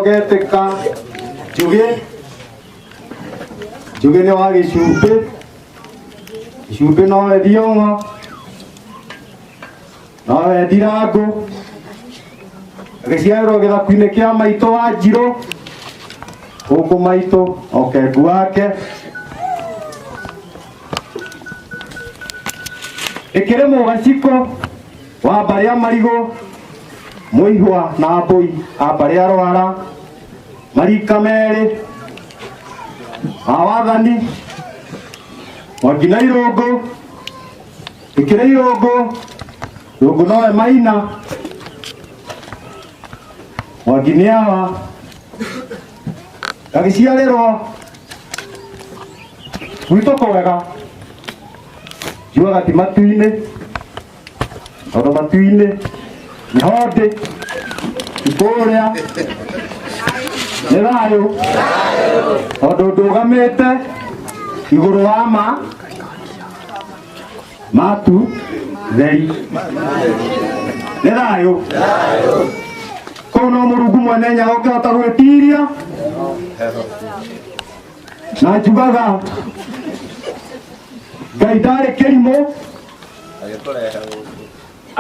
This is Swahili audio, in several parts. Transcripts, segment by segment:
geteka Juge ni wa Gicumbi no Ethiongo no Ethirangu agiciarwo githaku-ini kia maitũ wa Njirũ gũkũ maitũ Okengu wake ikĩrĩ mũgaciko wa mbarĩ ya Marigũ Mũihwa na Mbũi a mbarĩ ya Rwara marika merĩ awathani Mwangi Irũngũ ikĩrĩ Irũngũ nowe Maina Mwangi nĩ awa gagĩciarĩrwo gwitũ kũwega njuaga ti matu-inĩ tondũ matu-inĩ nĩho ndĩ kũrĩa nĩ thayũ tondũ ndũgamĩte igũrũ wa matu theri nĩ thayũ kũu no Mũrungu mwene Nyaga ũngĩhota gwĩtiria na njugaga Ngai ndarĩ kĩrimũ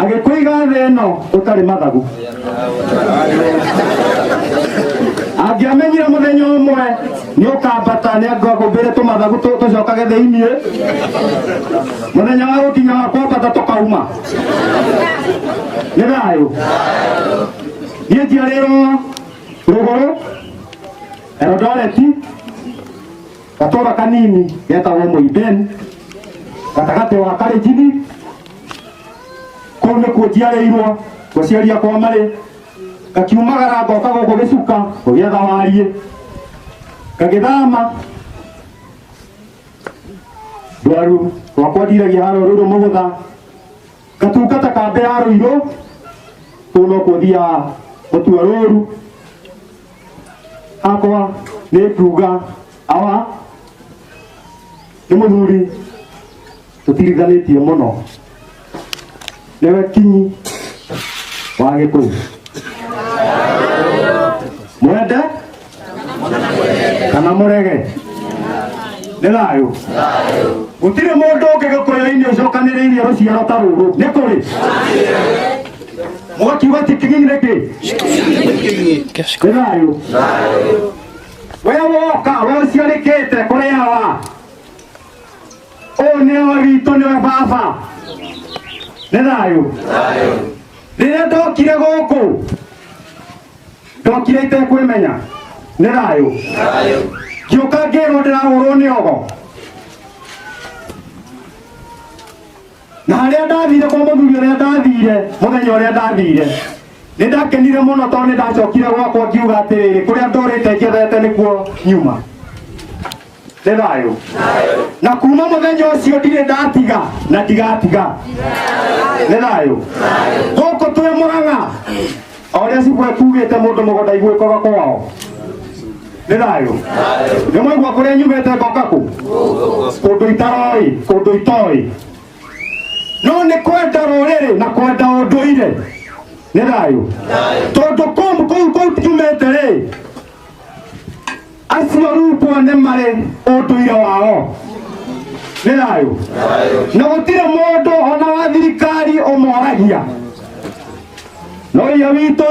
agĩkũiga thĩ ĩno ũtarĩ mathagu angĩamenyire mũthenya ũmwe nĩ ũkambata nĩ angĩakũmbĩre tũmathagu tũcokage thĩiniĩ mũthenya wa gũkinya wa kwambata tũkauma nĩ thayũ niĩ njiarĩirwo rũgũrũ Eldoret gatũra kanini getagwo Mũimbeni gatagatĩ wa Kalenjin kũu nĩkuo njiarĩirwo gũciaria kwa marĩ gakiumagara ngoka gũkũ Gĩcuka gũgĩetha wariĩ gagĩthama ndwaru rwakwa ndiragia harũ rũrũ mũgũtha gatungata kambĩ ya Rũirũ kũu no kuo thiaga gũtua rũru akwa nĩ kuga awa nĩ mũthuri tũtirithanĩtie mũno nĩwe kinyi wa Gĩkũyũ mwende kana mũrege nĩ thayũ gũtirĩ mũndũ ũngĩ Gĩkũyũ-inĩ ũcokanĩrĩirie rũciaro ta rũrũ nĩ kũrĩ mũgakiuga ti kinyi nĩkĩ nĩ thayũ we woka we ũciarĩkĩte kũrĩ awa ũyũ nĩwe witũ nĩwe baba nĩ thayũ rĩrĩa ndokire gũkũ ndokire itekwĩmenya nĩ thayũ ngĩũka ngĩrwo ndĩrahũrwo nĩ ogo na harĩa ndathire kwa mũthuri ũrĩa ndathire mũthenya ũrĩa ndathire nĩ ndakenire mũno tondũ nĩ ndacokire gwakwa ngiuga atĩrĩrĩ kũrĩa ndũrĩte njethete nĩkuo nyuma nĩ thayũ na kuma mũthenya ũcio ndirĩ ndatiga na ndigatiga nĩ thayũ gũkũ twĩ Mũrang'a o ũrĩa Cibũ ekugĩte mũndũ mũgũnda igwĩkaga kwao nĩ thayũ nĩ mwaigua kũrĩa nyumĩte ngoka kũ kũndũ itaroĩ kũndũ itoĩ no nĩ kwenda rũrĩrĩ na kwenda ũndũire nĩ thayũ tondũ kũu tiumĩte rĩ acio rutwo nĩ marĩ ũndũire wao nĩ thayũ na gũtirĩ mũndũ ona wa thirikari ũmoragia no iye witũ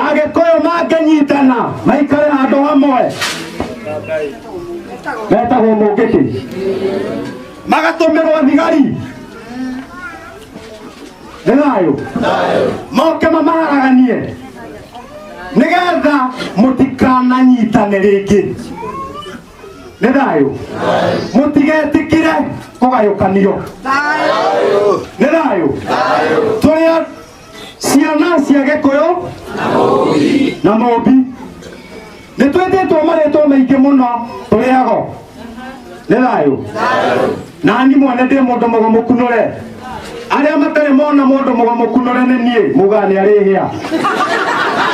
Agĩkũyũ mangĩnyitana maikare handũ hamwe metagwo mũngĩkĩ magatũmĩrwo thigari nĩ thayũ moke mamaharaganie nĩgetha mũtikananyitane rĩngĩ nĩ thayũ mũtigetĩkire kũgayũkanio nĩ thayũ tũrĩa ciana cia Gĩkũyũ na Mũmbi nĩ twĩtĩtwo marĩtwo maingĩ mũno tũrĩago nĩ thayũ na niĩ mwene ndĩ mũndũ mũgomũkunũre arĩa matarĩ mona mũndũ mũgomũkunũre nĩ niĩ muga nĩ arĩ hĩa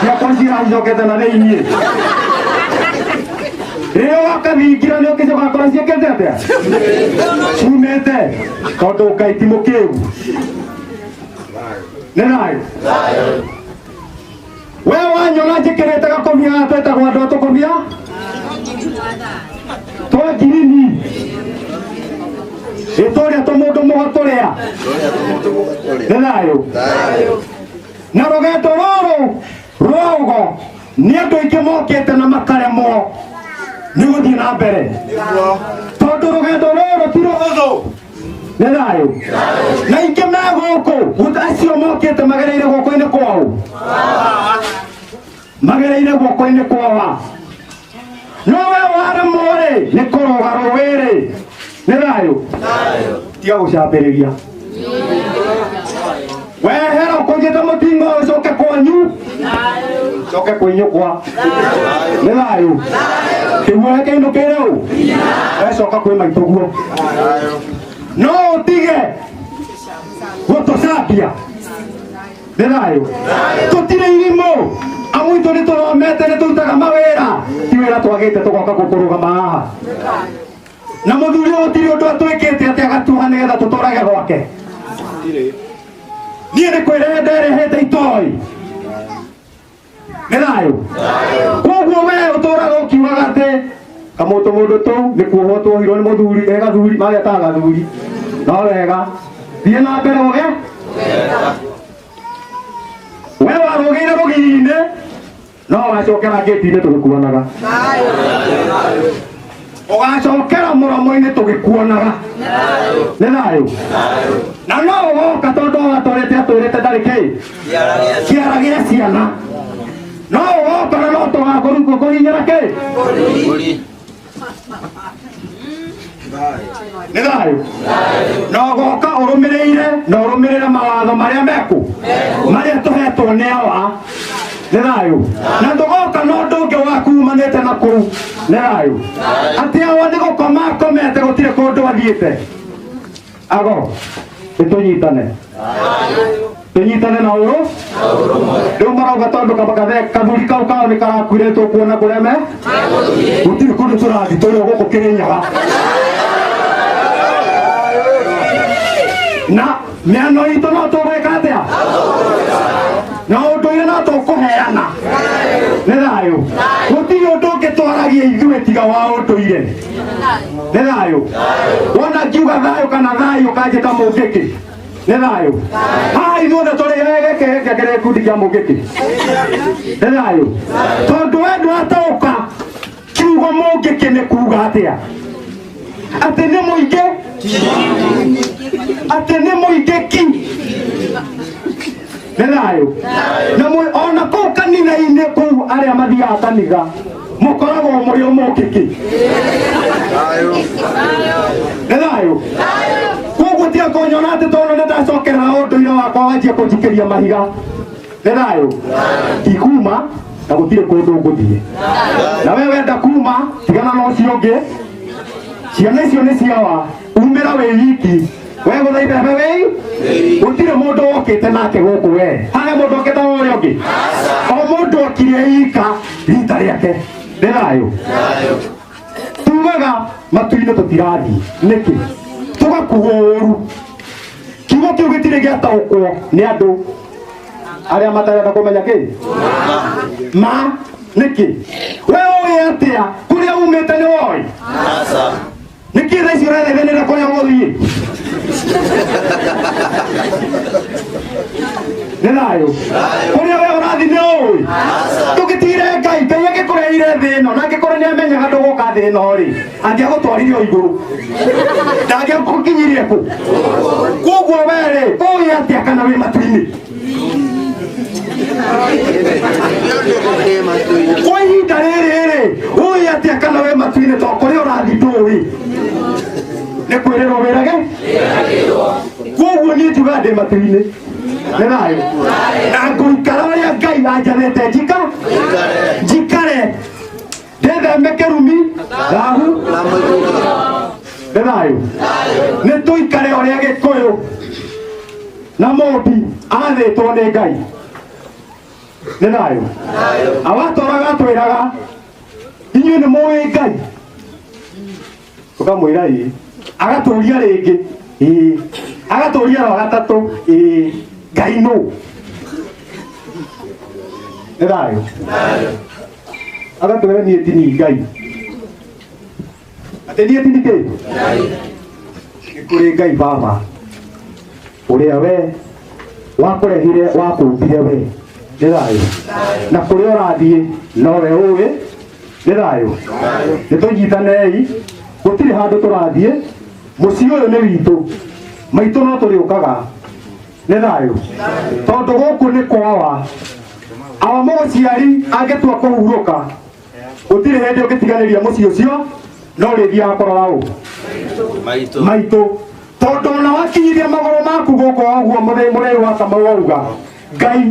ciakwa ciracokete na thĩiniĩ rĩrĩa wakathingira nĩ ũkĩcoka kora ciĩkĩte atĩa ciumĩte tondũ Ngai ti mũkĩgu nĩ thayũ we wanyona njĩkĩrĩte gakũmĩ mũgotorea nĩ thayũ na rũgendo rũrũ rwogo nĩ andũ aingĩ mokĩte na makaremwo nĩ gũthiĩ na mbere tondũ rũgendo rũrũ ti rũhũthũ nĩ thayũ na aingĩ me gũkũ acio mokĩte magereire guoko-inĩ kwao magereire guoko-inĩ kwao no we waremwo-rĩ nĩ kũrũga rũĩ-rĩ nĩ thayũ tiga gũcambĩrĩria wehera ũkũnjĩte mũtingo ũcoke kwanyu coke kwĩnyũkwa nĩ thayũ kĩguoya kĩinũkĩre ũ wecoka kwĩ maitũguo no ũtige gũtũcambia nĩ thayũ tũtirĩ irimũ amu itũ nĩ tũthomete nĩ tũrutaga mawĩra ti wĩra twagĩte tũgoka gũkũrũgama haha na mũthuri ũyũ gũtirĩ ũndũ atwĩkĩte atĩ agatuha nĩgetha tũtũrage gwake niĩ nĩ kwĩrehe nderehete itoĩ nĩ thayũ koguo we ũtũraga ũkiugaga atĩ kamũtũ mũndũ tũu nĩ kuohwo tuohirwo nĩ mũthuri gathuri magetaga gathuri no wega thiĩ na mbere ũge we warũgĩire rũgiri-inĩ no wacokera ngĩti-inĩ tũgĩkuonaga ũgacokera mũromo-inĩ tũgĩkuonaga nĩ thayũ na no ũgoka tondũ atwĩrĩte ndarĩ kĩara gĩa ciana no ũgoka na no tũgakũrugwo kũhinyĩra nĩ thayũ na ũgoka ũrũmĩrĩire mawatho marĩa mekũ marĩa tũhetwo nĩ awa nĩ thayũ na ndũgoka na ũndũ ũngĩ wakumanĩte na kũu nĩ thayũ atĩ awa nĩ gũkoma akomete gũtirĩ kũndũ athiĩte ago nĩtũnyitane na ũrũ rĩu marauga tondũ kathuri kau kao nĩ karakuire tũkuona kũreme gũtirĩ kũndũ tũrathi tũrĩ gũkũ Kĩrĩnyaga na mĩano itũ no tũgwĩka atĩa na ũndũire no tũkũheana nĩ thayũ gũtirĩ ũndũ ũngĩ twaragia ithuĩ tiga wa ũndũire nĩ thayũ wona ngiuga thayũ kana thayũ kanjĩta mũngĩkĩ nĩ thayũ haha ithuothe tũrĩ gĩkĩ gĩkundi kĩa mũngĩkĩ nĩ thayũ tondũ we ndwataũka kiugo mũngĩkĩ nĩ kuuga atĩa atĩ nĩ mũingĩ ki nĩ thayũ na ona kũu kanitha-inĩ kũu arĩa mathiaga kanitha mũkoragwo mũrĩ o mũngĩkĩ nĩ thayũ koguo tiga kũnyona atĩ tondũ nĩ ndacokerera ũndũire wakwa wanjia kũnjikĩria mahiga nĩ thayũ ikuma na gũtirĩ kũndũ ngũthiĩ na we wenda kuma tigana na ũcio ũngĩ ciana icio nĩ ciawa umĩra wĩ wiki we gũthaithebe wĩ gũtirĩ mũndũ wokĩte nake gũkũ we harĩ mũndũ okĩte ũrĩa ũngĩ o mũndũ okire ika rita rĩake nĩ thayũ tugaga matu-inĩ tũtirathiĩ nĩkĩ tũgakuo ũru kiugo kĩu gĩtirĩ gĩataũkwo nĩ andũ arĩa matarenda kũmenya kĩ ma nĩkĩ we ũĩ atĩa kũrĩa umĩte nĩ woĩ nĩkĩ thaa ici ũrethaithanĩra kũrĩa gũthiĩ nĩ thayũ kũrĩa we ũrathi nĩ ũĩ tũgĩtire Ngai agĩkũreire thĩ ĩno na angĩkorwo nĩ amenyaga ndũgũka thĩ ĩno-rĩ angĩagũtwarire o igũrũ ndangĩgũkinyirie kũ koguo we-rĩ ũĩ atĩa kana wĩ matu-inĩ kwa ihinda rĩrĩ-rĩ ũĩ atĩa kana wĩ matu-inĩ tondũ kũrĩa ũrathi ndũĩ nĩ kwĩrĩrwo wĩrage koguo niĩ njugaga ndĩ matu-inĩ nĩ thayũ na ngũikara ũrĩa Ngai anjathĩte njikare ndĩtheme kĩrumi thahu nĩ thayũ nĩ tũikare ũrĩa Gĩkũyũ na Mũmbi athĩtwo nĩ Ngai nĩ thayũ awatũraga atwĩraga inyuĩ nĩ mũĩ Ngai tũkamwĩra ĩĩ agatũria rĩngĩ ĩĩ agatũria rwa gatatũ ĩĩ Ngai nũ nĩ thayũ agatwĩra niĩ ti ni Ngai atĩ niĩ ti ni kĩ nĩ kũrĩ Ngai Baba uria we wakurehire wakumbire we nĩ thayũ na kũrĩa ũrathiĩ nowe ũĩ nĩ thayũ nĩ tũnyitanei gũtirĩ handũ tũrathiĩ mũciĩ ũyũ nĩ witũ maitũ no tũrĩũkaga nĩ thayũ tondũ gũkũ nĩ kwawa awa mũciari angĩtua kũhurũka gũtirĩ hĩndĩ ũngĩtiganĩria mũciĩ ũcio no rĩthiaga kũrora ũ maitũ tondũ ona wakinyithia magũrũ maku gũkũ ũguo mũthĩ wa Kamau auga Ngai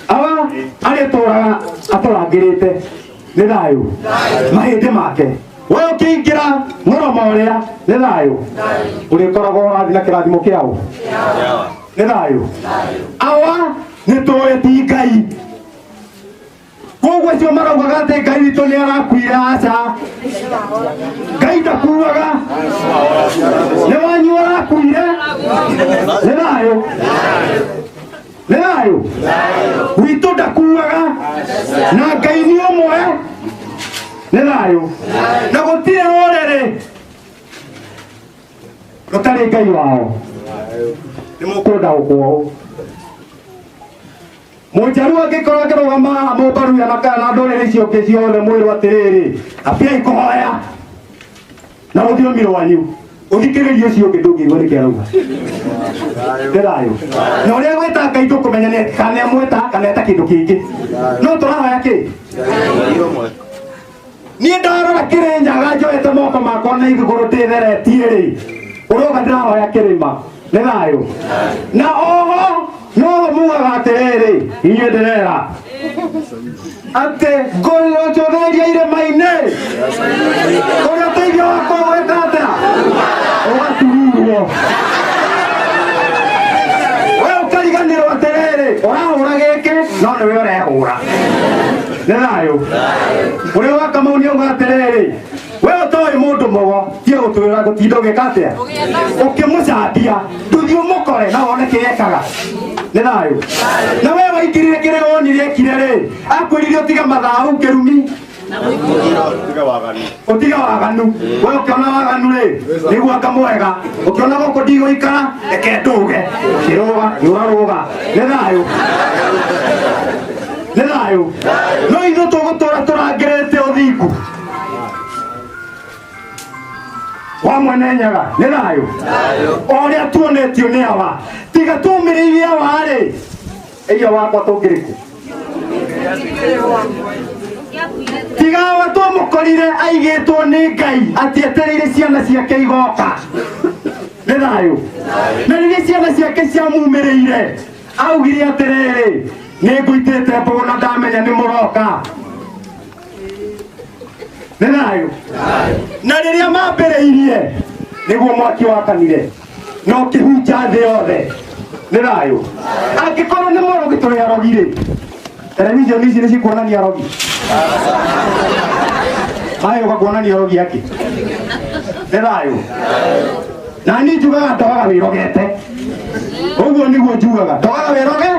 awa agĩtũraga atũrangĩrĩte nĩ thayũ mahĩndĩ make we ũkĩingĩra mũromo ũrĩa nĩ thayũ ũrĩkoragwo ũrathiĩ na kĩrathimo kĩaũ nĩ thayũ awa nĩ tũĩ ti Ngai koguo acio maraugaga atĩ Ngai witũ nĩ arakuire aca Ngai ndakuaga nĩ wanyu arakuire nĩ thayũ nĩ thayũ witũ ndakuaga na Ngai nĩ ũmwe nĩ thayũ na gũtirĩ rũrĩrĩ rũtarĩ Ngai wao nĩ mũkũnda ũkwao mũnjaru angĩkorwo akĩrũgama mũmbaruya na ndũrĩrĩ icio ũngĩ ciothe mwĩrwo atĩrĩrĩ ambiai kũhoya na rũthiomi rwanyu ũthikĩrĩrie ũcio ũngĩ ndũngĩigua nĩkĩ arauga nĩ thayũ na ũrĩa gwĩta Ngai tũkũmenya kana emwĩta kana eta kĩndũ kĩngĩ no tũrahoya kĩ niĩ ndarora Kĩrĩnyaga njoete moko makwa na igũrũ ndĩtheretie-rĩ ũroga ndĩrahoya kĩrĩma nĩ thayũ na oho no mugaga atĩrĩrĩ inyuĩ ndĩrera atĩ ngũrĩro njũthĩria irĩma-inĩ ũrĩa ũteithio wakwa gwĩka atĩa ũgatururuo we ũkariganĩrwo atĩrĩrĩ ũrahũra gĩkĩ no nĩwe ũrehũra nĩ thayũ ũrĩa wa Kamau nĩ auga atĩrĩrĩ we ũtoĩ mũndũ mũgo tiga gũtwĩra gũtinda ũgĩka atĩa ũkĩmũcambia ndũthiĩ ũmũkore na wone kĩekaga nĩ thayũ na we waingĩrire kĩrĩa wonire ekire-rĩ akwĩrire ũtiga mathaũ kĩrumi ũtiga waganu we ũkĩona waganu-rĩ nĩguo anga mwega ũkĩona gũkũ ndigũikara reke ndũge kĩrũga nĩũrarũga nĩ thayũ nĩ thayũ no ithuĩ tũgũtũra tũrangĩrĩte ũthingu wa Mwene Nyaga nĩ thayũ ũrĩa tuonetio nĩ awa tiga tũmĩrĩire awa-rĩ ĩria wakwa tũngĩrĩkũ tiga awa tũmũkorire aigĩtwo nĩ Ngai atĩ etereire ciana ciake igoka nĩ thayũ na rĩrĩa ciana ciake ciamumĩrĩire augire atĩrĩrĩ nĩ ngũitĩte mbũgũ na ndamenya nĩ mũroka nĩ thayũ na rĩrĩa mambĩrĩirie nĩguo mwaki wakanire no kĩhunja thĩ yothe nĩ thayũ angĩkorwo nĩ mũrogi tũrĩ arogi-rĩ televisheni ici nĩ cikuonania arogi magĩũka kuonania arogi akĩ nĩ thayũ na niĩ njugaga ndogaga wĩrogete ũguo nĩguo njugaga ndogaga wĩroge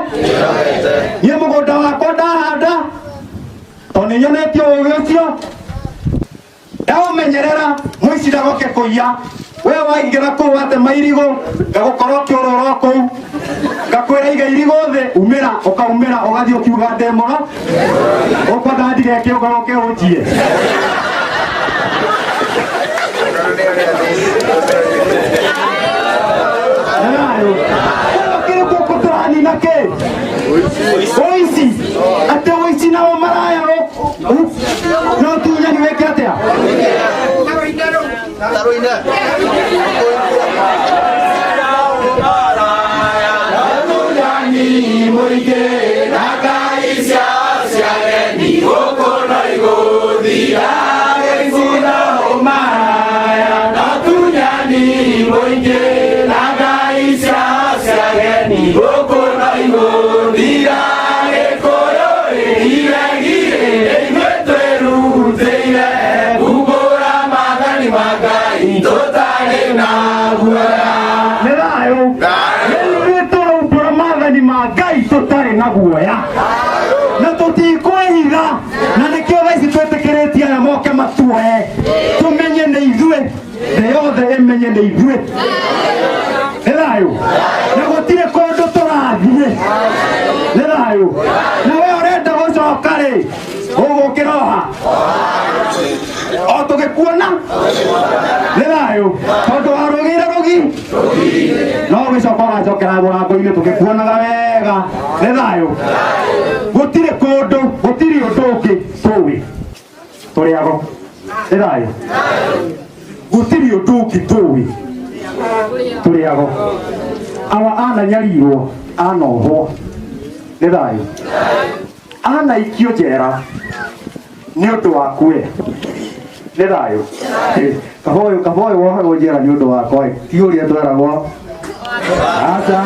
niĩ mũgũnda wakwa ndahanda tondũ nĩ nyonetio ũgĩ ũcio ndaũmenyerera mũici ndagoke kũiya we waingĩra kũu atema irigũ ngagũkorwo ũkĩũrũra kũu ngakwĩra iga irigũ thĩ umĩra ũkaumĩra ũgathiĩ ũkiuga ndemũro ũkwenda ndigeke ũgaroke ũnjie kĩrĩ gũkũ tũranina kĩ ũici atĩ ũici na ũmaraya no tunyani wĩke atĩa na guoya na tũtikwĩhitha na nĩkĩo thaa ici twĩtĩkĩrĩtie aya moke matuoe tũmenye nĩ ithuĩ thĩ yothe ĩmenye nĩ ithuĩ nĩ thayũ gucoka ri ugukiroha o tugikuona ni thayu tondu warugire rugi no gicoka gacokera murango-ini tugikuonaga wega ni thayu gutiri kundu gutiri undu ungi tuwi turiago ni thayu gutiri undu ungi tuwi turiago awa ananyarirwo anohwo ni thayu anaikio njera ni undu waku we ni thayu kaboyo wohagwo njera ni undu wakwa ti uria tweragwo aca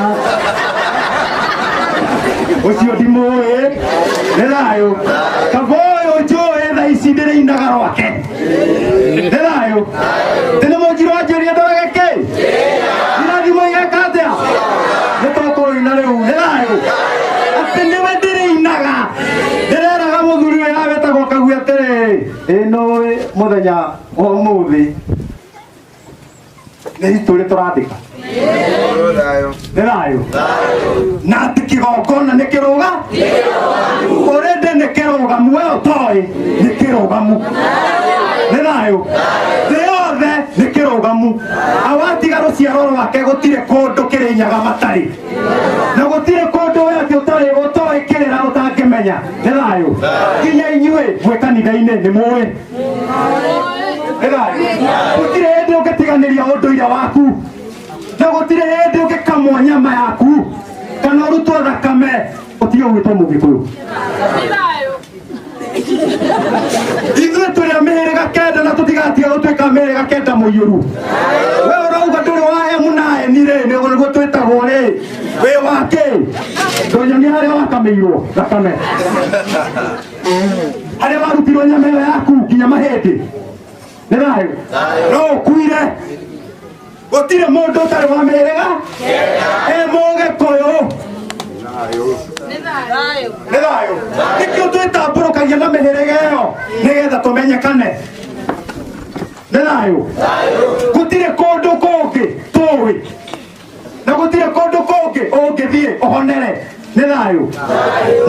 ucio ndimui ni thayu kaboyo njui tha ici ndiriinaga rwake ni thayu tene munjiro anjiria ndorege ki irathimo igeka atia nitũkũina rĩu ni thayu atĩ nĩwe ndĩrĩinaga ndĩreraga mũthuri ũyũ wetagwo Kaguya atĩrĩ ĩnũĩ mũthenya wa ũmũthĩ nĩ history tũrandĩka ni thayu na atĩ kĩgongona nĩ kĩrũga ũrĩndĩ nĩ kĩrũgamu we ũtoĩ nĩ kĩrũgamu ni thayu thĩ yothe nĩ kĩrũgamu awatiga rũciaro rwake gũtirĩ kũndũ kĩrĩnyaga matarĩ na gũtirĩ kũndũ we atĩ ũtoĩ kĩrĩra ũtangĩmenya ni thayu nginya inyuĩ mwĩ kanitha-inĩ nĩ mũĩ ni thayu gũtirĩ hĩndĩ ũngĩtiganĩria ũndũire waku na gũtirĩ hĩndĩ ũngĩkamwo nyama yaku kana ũrutwo thakame ũtige gwĩtwo Mũgĩkũyũ ithuĩ tũrĩ mĩhĩrĩga kenda na tũtigatiga gũtuĩka mĩhĩrĩga kenda mũiyũru we ũrauga ndũrĩ wa emu na eni rĩ nĩguo twĩtagwo rĩ wĩ wakĩ ndũnyonia harĩa wakamĩirwo thakame harĩa warutirwo nyama ĩyo yaku nginya mahĩndĩ nĩ thayu no ũkuire gũtirĩ mũndũ ũtarĩ wa mĩhĩrĩga Mũgĩkũyũ ni thayu nĩkĩo twĩtambũrũkagia na mĩhĩrĩga ĩyo nĩgetha tũmenyekane ni thayu gũtirĩ kũndũ kũngĩ tũĩ na gũtirĩ kũndũ kũngĩ ũngĩthiĩ ũhonere ni thayu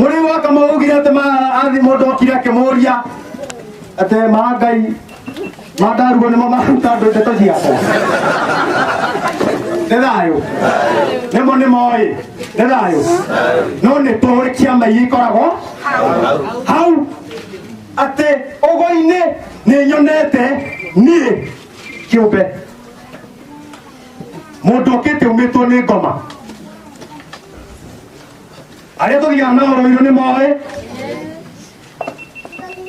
mũrĩu wa Kamau augire atĩ athi mũndũ okire akĩmũria atĩ ma Ngai mandaruo nĩmo maruta andũ ndeto ciakwa ni thayu nĩmo nĩmoĩ ni thayu no nĩ tũĩ kĩama iria ikoragwo hau atĩ ũgo-inĩ nĩ nyonete niĩ kĩũmbe mũndũ ũkĩte umĩtwo nĩ ngoma arĩa tũthiaga na ũrũirũ nĩ moĩ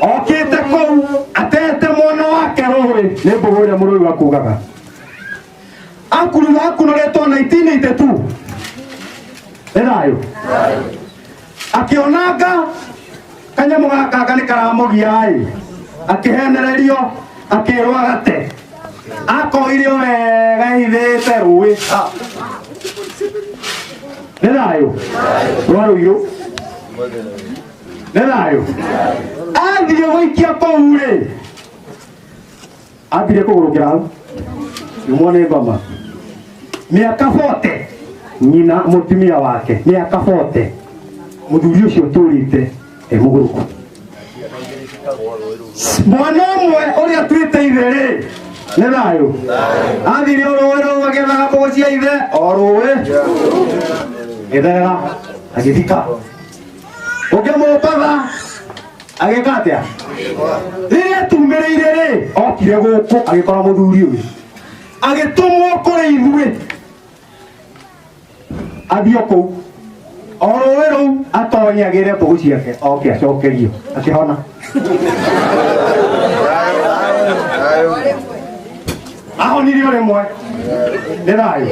okĩte kũu atete mwana wake rũĩ nĩ mbũgũ ĩrĩa mũrũi akugaga akunoretwo 1982 nĩ thayu akĩonanga kanyamũ gaka nĩ karamũgia-ĩ akĩhenererio akĩrwo agate akoirio wega ihithĩte rũĩ nĩ thayu rwa rũirũ nĩ thayu athiĩ gũikia kũu rĩ ambire kũgũrũkĩra hau yumwo nĩ ngoma mĩaka 40 nyina mũtumia wake mĩaka 40 mũthuri ũcio tũrĩte mũgũrũku mwana ũmwe ũrĩa twĩte ithe rĩ nĩ thayu athire o rũĩ rũu agĩethaga mbũgũ cia ithe o rũĩ gĩthega agĩthika ũngĩ mũmbatha agĩka atĩa rĩrĩa tumĩrĩire rĩ okire gũkũ agĩkora mũthuri ũyũ agĩtũmwo kũrĩ ithuĩ athiĩ o kũu o rũĩ rũu atonye agĩre mbũgũ ciake oke acokerio akĩhona ahonirio rĩmwe nĩ thayu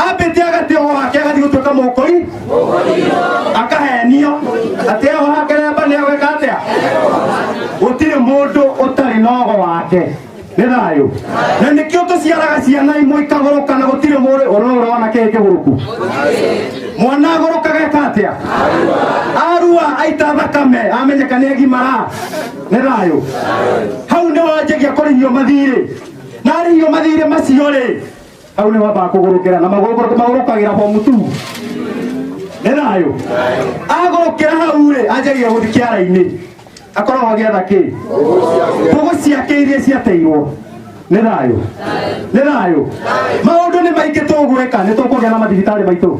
ambĩte agatĩo wake agathiĩ gũtuĩka mũkũi akahenio atĩ aho hake remba nĩ agwĩka atĩa gũtirĩ mũndũ ũtarĩ na ũgo wake nĩ thayu na nĩkĩo tũciaraga ciana imwe ikagũrũka na gũtirĩ mũndũ ũrona kĩĩ kĩgũrũku mwana agũrũkaga eka atĩa arua aita thakame amenyeka nĩ agimara nĩ thayu hau nĩ wanjagia kũrĩhio mathirĩ na arĩhio mathirĩ macio rĩ hau nĩ wambaga kũgũrũkĩra na magũrũkagĩra bomu tu nĩ thayũ agũrũkĩra hau rĩ anjagia gũthiĩ kĩara-inĩ akoragwo agĩetha kĩ mbũgũ ciake iria ciateirwo nĩ thayũ maũndũ nĩ maingĩ tũgwĩka nĩ tũkũgĩa na mathibitarĩ maitũ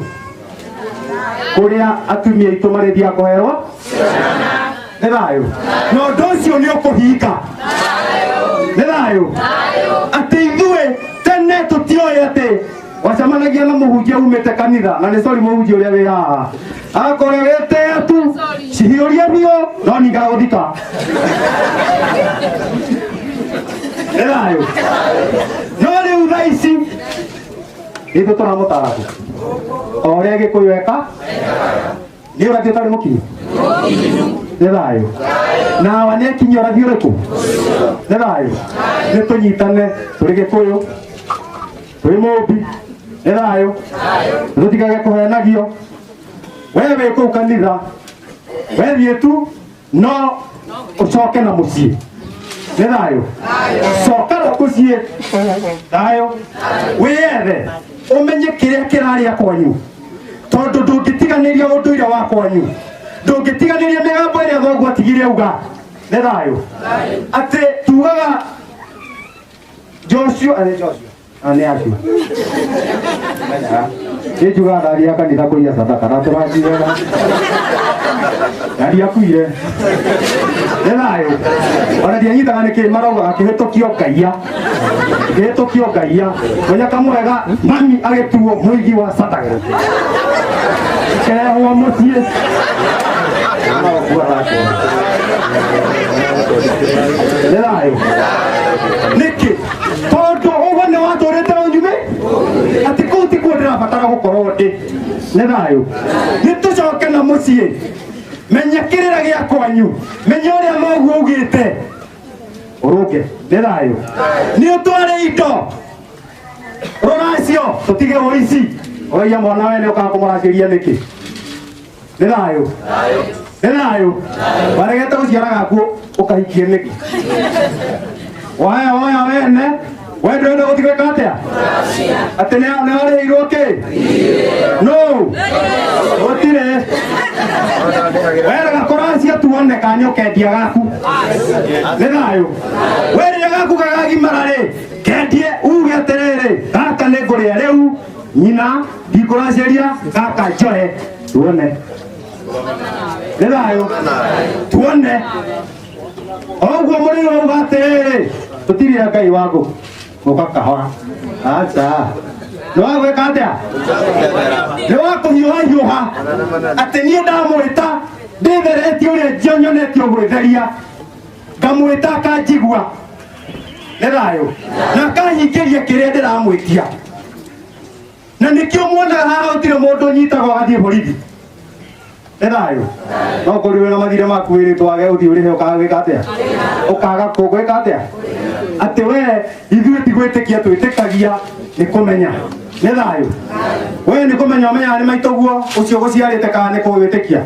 kũrĩa atumia aitũ marĩthiaga kũherwo nĩ thayũ na ũndũ ũcio nĩ ũkũhinga nĩ thayũ atĩ ithuĩ tene tũtioĩ atĩ wacemanagia na mũhunjia umĩte kanitha na nĩ sorry mũhunjia ũrĩa wĩ haha akorwo wĩtĩa tu cihiũria biũ no ningagũthika nĩ thayũ no rĩu thaa ici ithuĩ tũramũtara kũ o ũrĩa Gĩkũyũ eka nĩ ũrathiĩ ũtarĩ mũkinyu nĩ thayũ nawa nĩ ekinyia ũrathiĩ ũrĩkũ nĩ thayũ nĩ tũnyitane tũrĩ Gĩkũyũ tũrĩ Mũmbi nĩ thayũ tũtigage kũhenagio wewe wĩ kũu kanitha wethiĩ tu no ũcoke na mũciĩ nĩ thayũ coka na mũciĩ thayũ wĩyethe ũmenye kĩrĩa kĩrarĩa kwanyu tondũ ndũngĩtiganĩria ũndũire wa kwanyu ndũngĩtiganĩria mĩgambo ĩrĩa thoguo atigire auga nĩ thayũ atĩ tugaga Joshua nĩ acio nĩ njugaga ndari ya kanitha kũiya sadaka na tũrathirega ndari akuire nĩ thayũ ona ndianyitaga nĩkĩ marauga akĩhĩtũkio ngaia menya kamwega mami agĩtuo mũigi wa sadaka kehwo mũciĩ nĩ thayũ nĩkĩ tondũ ũguo nĩ watũrĩte rũnyume atĩ kũu tikuo ndĩrabatara gũkorwo ndĩ nĩ thayũ nĩ tũcoke na mũciĩ menya kĩrĩra gĩa kwanyu menya ũrĩa moguo ugĩte ũrũnge nĩ thayũ nĩ ũtware indo rũracio tũtige ũici oia mwana we nĩ ũkaga kũmũracĩria nĩkĩ nĩ thayũ waregete gũciara gaku ũkahikie nĩkĩ oya wene wende wende gũtigwĩka atĩa atĩ nĩ warĩhĩirwo kĩ no gũtirĩ weraga kũracia tuone kanya ũkendia gaku nĩ thayũ werire gaku gagagimara rĩ kendie uge atĩrĩrĩ gaka nĩ ngũrĩa rĩu nyina ndikũracĩria gaka njohe tuone nĩ thayũ tuone oguo mũrĩo uga atĩrĩrĩ tũtirĩa Ngai waku gũka kahora aca nĩ wagwĩka atĩa nĩ wakũhiũha atĩ niĩ ndamwĩta ndĩtheretie ũrĩa nyonetio gwĩtheria ngamwĩta akanjigua nĩ thayũ na akahingĩria kĩrĩa ndĩramwĩtia na nĩkĩo muonaga haha gũtirĩ mũndũ ũnyitagwo agathiĩ borithi nĩ thayũ no kũrĩ wĩna mathire maku wĩrĩtwo wage gũthiĩ ũrĩhe ũkaga gwĩka atĩa ũkaga kũgwĩka atĩa atĩ we ithuĩ ti gwĩtĩkia twĩtĩkagia nĩ kũmenya nĩ thayũ we nĩ kũmenya ũmenyaga nĩ maitũguo ũcio gũciarĩte kana nĩ kũwĩtĩkia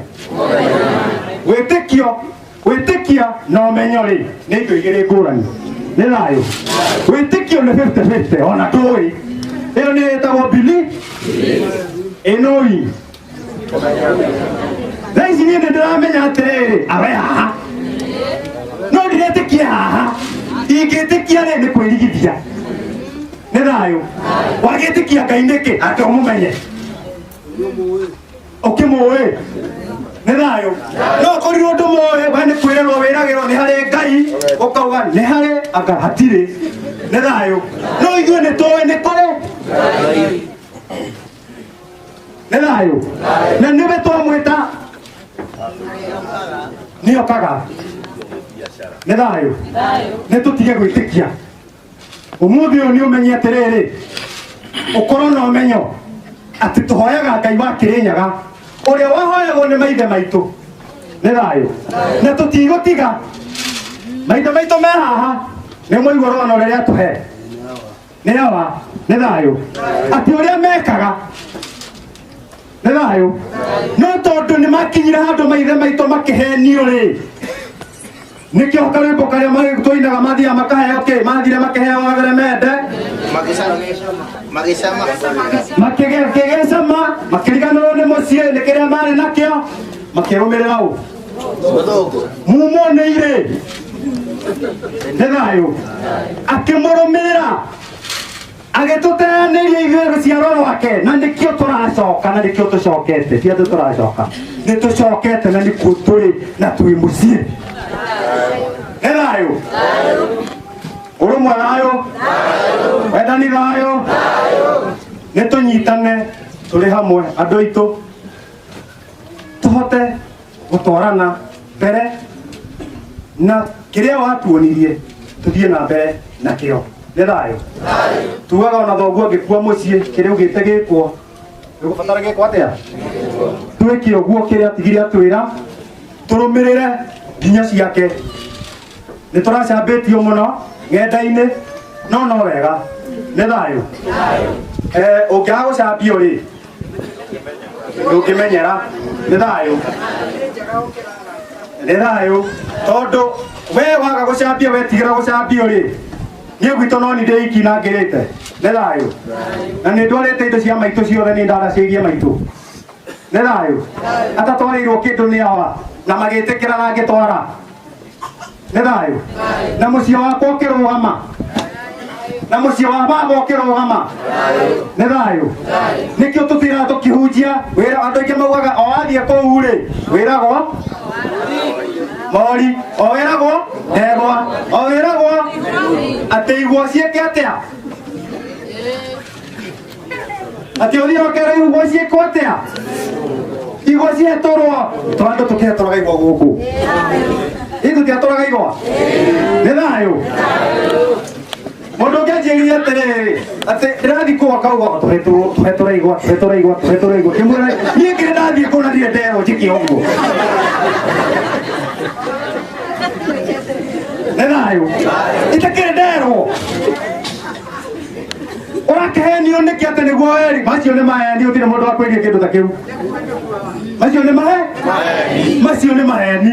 gwĩtĩkia na ũmenyo rĩ nĩ indo igĩrĩ ngũrani nĩ thayũ wĩtĩkio nĩ 50-50 ona ndũĩ ĩyo nĩ ĩtagwo belief ĩnoi thaa ici niĩ nĩ ndĩramenya atĩrĩrĩ awe haha no ndiretĩkia haha ingĩtĩkia rĩ nĩ kwĩrigithia nĩ thayũ wagĩtĩkia Ngai nĩkĩ atĩ ũmũmenye ũkĩmũĩ nĩ thayũ no kũrirwo ndũmũĩ we nĩ kwĩrĩrwo wĩragĩrwo nĩ harĩ Ngai ũkauga nĩ harĩ anga hatirĩ nĩ thayũ no ithuĩ nĩ tũĩ nĩ kũrĩ nĩ thayũ na nĩwe twamwĩta nĩ okaga nĩ thayũ nĩ tũtige gwĩtĩkia ũmũthĩ ũyũ nĩ ũmenye atĩrĩrĩ ũkorwo na ũmenyo atĩ tũhoyaga Ngai wa Kĩrĩnyaga ũrĩa wahoyagwo nĩ maithe maitũ nĩ thayũ na tũtigũtiga maithe maitũ me haha nĩ mũigua rwano rĩrĩa tũhe nĩ awa nĩ thayũ atĩ ũrĩa mekaga nĩ thayũ no tondũ nĩ makinyire handũ maithe maitũ makĩhenio rĩ nĩkĩo karwĩmbo karĩa tũinaga mathiaga makaheo kĩ mathire makĩheo wagere mende makĩgecama makĩriganĩrwo nĩ mũciĩ nĩ kĩrĩa marĩ nakĩo makĩrũmĩrĩra ũ mumo nĩ irĩ nĩ thayũ akĩmũrũmĩrĩra agĩtũteanĩria ithuĩ rũciaro rwake na nĩkĩo tũracoka na nĩkĩo tũcokete ti atĩ tũracoka nĩ tũcokete na nĩkuo tũrĩ na twĩ mũciĩ nĩ thayũ ũrũmwe thayũ wendani thayũ nĩ tũnyitane tũrĩ hamwe andũ aitũ tũhote gũtwarana mbere na kĩrĩa watuonirie tũthiĩ na mbere nakĩo nĩ thayũ tugaga ona thoguo angĩkua mũciĩ kĩrĩa ugĩte gĩkwo gĩgũbatara gĩkwo atĩa twĩke ũguo kĩrĩa atigire atwĩra tũrũmĩrĩre nginya ciake nĩ tũracambĩtio mũno ng'enda-inĩ no wega nĩ thayũ ũngĩaga gũcambio rĩ ndũngĩmenyera nĩ thayũ nĩ thayũ tondũ we waga gũcambia wetigĩra gũcambio rĩ niĩ gwitũ no nĩ ndĩ iki na ngĩrĩte nĩ thayũ na nĩ ndwarĩte indo cia maitũ ciothe nĩ ndaracĩirie maitũ nĩ thayũ atatwarĩirwo kĩndũ nĩ awa na magĩtĩkĩra na ngĩtwara nĩ thayũ na mũciĩ wakwa ũkĩrũgama na mũciĩ wa baba ũkĩrũgama nĩ thayũ nĩkĩo tũtiraga tũkĩhunjia wĩra andũ aingĩ maugaga o athiĩ kũu rĩ wĩragwo mori o wĩragwo ndegwa o wĩragwo atĩ igwa ciĩke atĩa atĩ ũthiĩ ũkera igwa ciĩkwo atĩa igwa cietũrwo tondũ tũkĩetũraga igwa gũkũ tũtiatũraga igwa nĩ thayũ mũndũ ũngĩ anjĩrire atĩrĩrĩ atĩ ndĩrathiĩ kũu akauga tũhetũra igwa kĩmwĩra niĩ kĩrĩ ndathiĩ kũu na ndirĩ nderwo njĩke ũguo nĩ thayũ itakĩrĩ nderwo ũrakĩhenio nĩkĩ atĩ nĩguo weri macio nĩ maheni ũtirĩ mũndũ wa kwĩria kĩndũ ta kĩu macio nĩ maheni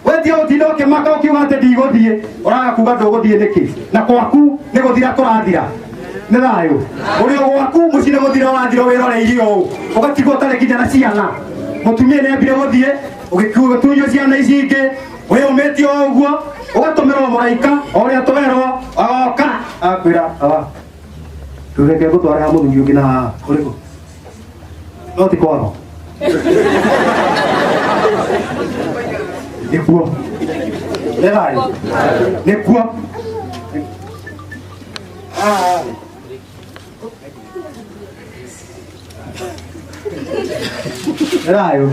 wetia ũtinda ũkĩmaka ũkiuga atĩ ndigũthiĩ ũraga kuga ndũgũthiĩ nĩkĩ na gwaku nĩ gũthira kũrathira nĩ thayũ ũrĩ gwaku mũciĩ nĩ gũthira wathira wĩroreirio ũũ ũgatigwo ũtarĩ nginya na ciana mũtumia nĩ ambire gũthiĩ ũgĩtunywo ciana ici ingĩ wĩyũmĩtio o ũguo ũgatũmĩrwo mũraika o ũrĩa twerwo agoka akwĩra reke ngũtware ha mũthuri ũngĩ na haha ũrĩkũ no ti kwao nĩkuo nĩ thayũ nĩkuo nĩ thayũ